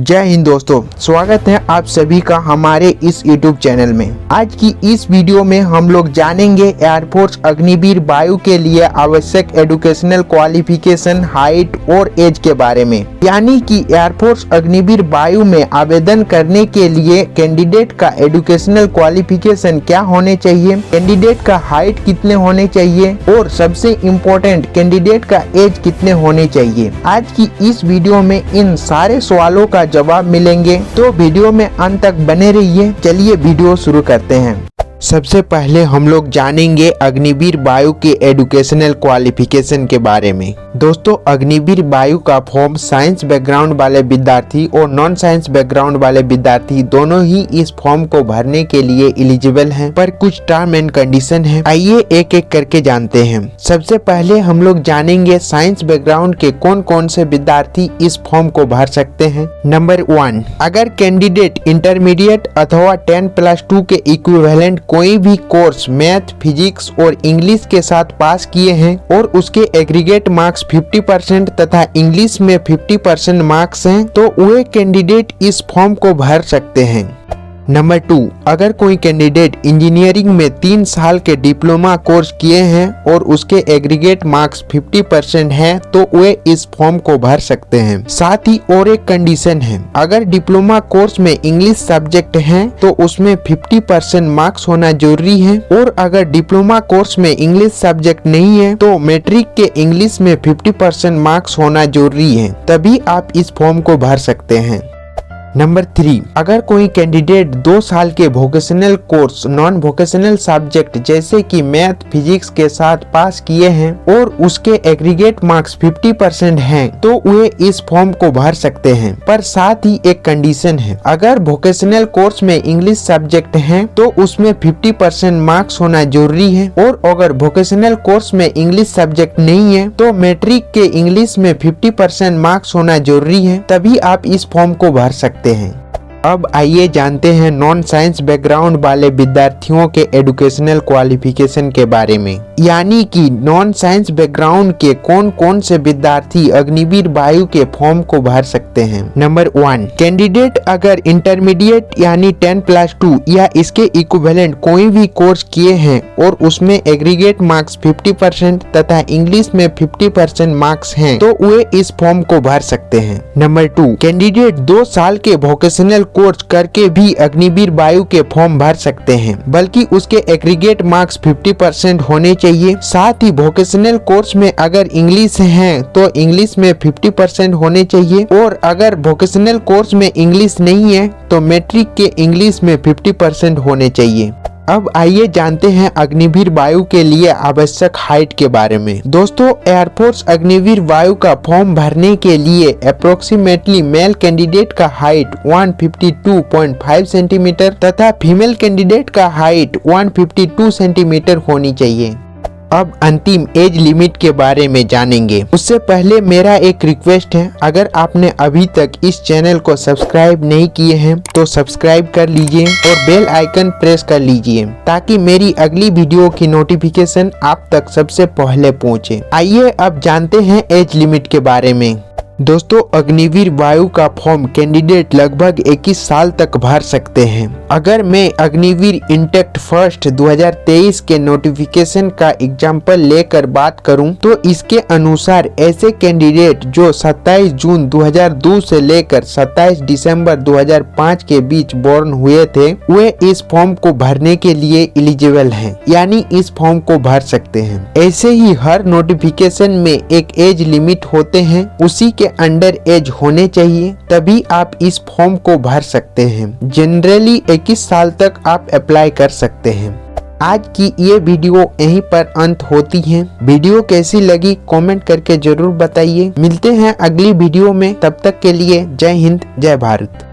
जय हिंद दोस्तों, स्वागत है आप सभी का हमारे इस YouTube चैनल में। आज की इस वीडियो में हम लोग जानेंगे एयरफोर्स अग्निवीर वायु के लिए आवश्यक एजुकेशनल क्वालिफिकेशन, हाइट और एज के बारे में। यानी कि एयरफोर्स अग्निवीर वायु में आवेदन करने के लिए कैंडिडेट का एजुकेशनल क्वालिफिकेशन क्या होने चाहिए, कैंडिडेट का हाइट कितने होने चाहिए और सबसे इम्पोर्टेंट कैंडिडेट का एज कितने होने चाहिए। आज की इस वीडियो में इन सारे सवालों का जवाब मिलेंगे, तो वीडियो में अंत तक बने रहिए। चलिए वीडियो शुरू करते हैं। सबसे पहले हम लोग जानेंगे अग्निवीर वायु के एजुकेशनल क्वालिफिकेशन के बारे में। दोस्तों, अग्निवीर वायु का फॉर्म साइंस बैकग्राउंड वाले विद्यार्थी और नॉन साइंस बैकग्राउंड वाले विद्यार्थी दोनों ही इस फॉर्म को भरने के लिए एलिजिबल हैं, पर कुछ टर्म एंड कंडीशन है। आइए एक एक करके जानते हैं। सबसे पहले हम लोग जानेंगे साइंस बैकग्राउंड के कौन कौन से विद्यार्थी इस फॉर्म को भर सकते हैं। नंबर 1, अगर कैंडिडेट इंटरमीडिएट अथवा 10+2 के इक्विवेलेंट कोई भी कोर्स मैथ, फिजिक्स और इंग्लिश के साथ पास किए हैं और उसके एग्रीगेट मार्क्स 50% तथा इंग्लिश में 50% मार्क्स हैं, तो वे कैंडिडेट इस फॉर्म को भर सकते हैं। नंबर 2, अगर कोई कैंडिडेट इंजीनियरिंग में 3 साल के डिप्लोमा कोर्स किए हैं और उसके एग्रीगेट मार्क्स 50% हैं, तो वे इस फॉर्म को भर सकते हैं। साथ ही और एक कंडीशन है, अगर डिप्लोमा कोर्स में इंग्लिश सब्जेक्ट है तो उसमें 50% मार्क्स होना जरूरी है, और अगर डिप्लोमा कोर्स में इंग्लिश सब्जेक्ट नहीं है तो मैट्रिक के इंग्लिश में 50% मार्क्स होना जरूरी है, तभी आप इस फॉर्म को भर सकते हैं। नंबर 3, अगर कोई कैंडिडेट 2 साल के vocational course non vocational subject जैसे कि मैथ, फिजिक्स के साथ पास किए हैं और उसके एग्रीगेट मार्क्स 50% हैं, तो वे इस फॉर्म को भर सकते हैं। पर साथ ही एक कंडीशन है, अगर वोकेशनल कोर्स में इंग्लिश सब्जेक्ट है तो उसमें 50% मार्क्स होना जरूरी है, और अगर वोकेशनल कोर्स में इंग्लिश सब्जेक्ट नहीं है तो मैट्रिक के इंग्लिश में 50% मार्क्स होना जरूरी है, तभी आप इस फॉर्म को भर सकते हैं। अब आइए जानते हैं नॉन साइंस बैकग्राउंड वाले विद्यार्थियों के एजुकेशनल क्वालिफिकेशन के बारे में। यानी कि नॉन साइंस बैकग्राउंड के कौन कौन से विद्यार्थी अग्निवीर वायु के फॉर्म को भर सकते हैं। नंबर 1, कैंडिडेट अगर इंटरमीडिएट यानी 10+2 या इसके इक्विवेलेंट कोई भी कोर्स किए हैं और उसमें एग्रीगेट मार्क्स 50% तथा इंग्लिश में 50% मार्क्स हैं, तो वे इस फॉर्म को भर सकते हैं। नंबर 2, कैंडिडेट 2 साल के वोकेशनल कोर्स करके भी अग्निवीर वायु के फॉर्म भर सकते हैं, बल्कि उसके एग्रीगेट मार्क्स 50% होने चाहिए। साथ ही वोकेशनल कोर्स में अगर इंग्लिश है तो इंग्लिश में 50% होने चाहिए, और अगर वोकेशनल कोर्स में इंग्लिश नहीं है तो मैट्रिक के इंग्लिश में 50% होने चाहिए। अब आइए जानते हैं अग्निवीर वायु के लिए आवश्यक हाइट के बारे में। दोस्तों, एयरफोर्स अग्निवीर वायु का फॉर्म भरने के लिए अप्रोक्सीमेटली मेल कैंडिडेट का हाइट 152.5 सेंटीमीटर तथा फीमेल कैंडिडेट का हाइट 152 सेंटीमीटर होनी चाहिए। अब अंतिम एज लिमिट के बारे में जानेंगे। उससे पहले मेरा एक रिक्वेस्ट है, अगर आपने अभी तक इस चैनल को सब्सक्राइब नहीं किए हैं तो सब्सक्राइब कर लीजिए और बेल आइकन प्रेस कर लीजिए, ताकि मेरी अगली वीडियो की नोटिफिकेशन आप तक सबसे पहले पहुंचे। आइए अब जानते हैं एज लिमिट के बारे में। दोस्तों, अग्निवीर वायु का फॉर्म कैंडिडेट लगभग 21 साल तक भर सकते हैं। अगर मैं अग्निवीर इंटेक्ट फर्स्ट 2023 के नोटिफिकेशन का एग्जाम्पल लेकर बात करूं, तो इसके अनुसार ऐसे कैंडिडेट जो 27 जून 2002 से लेकर 27 दिसंबर 2005 के बीच बोर्न हुए थे, वे इस फॉर्म को भरने के लिए एलिजिबल हैं, यानी इस फॉर्म को भर सकते हैं। ऐसे ही हर नोटिफिकेशन में एक एज लिमिट होते हैं, उसी के अंडर एज होने चाहिए, तभी आप इस फॉर्म को भर सकते हैं। जनरली 21 साल तक आप अप्लाई कर सकते हैं। आज की ये वीडियो यहीं पर अंत होती है। वीडियो कैसी लगी कमेंट करके जरूर बताइए। मिलते हैं अगली वीडियो में, तब तक के लिए जय हिंद, जय भारत।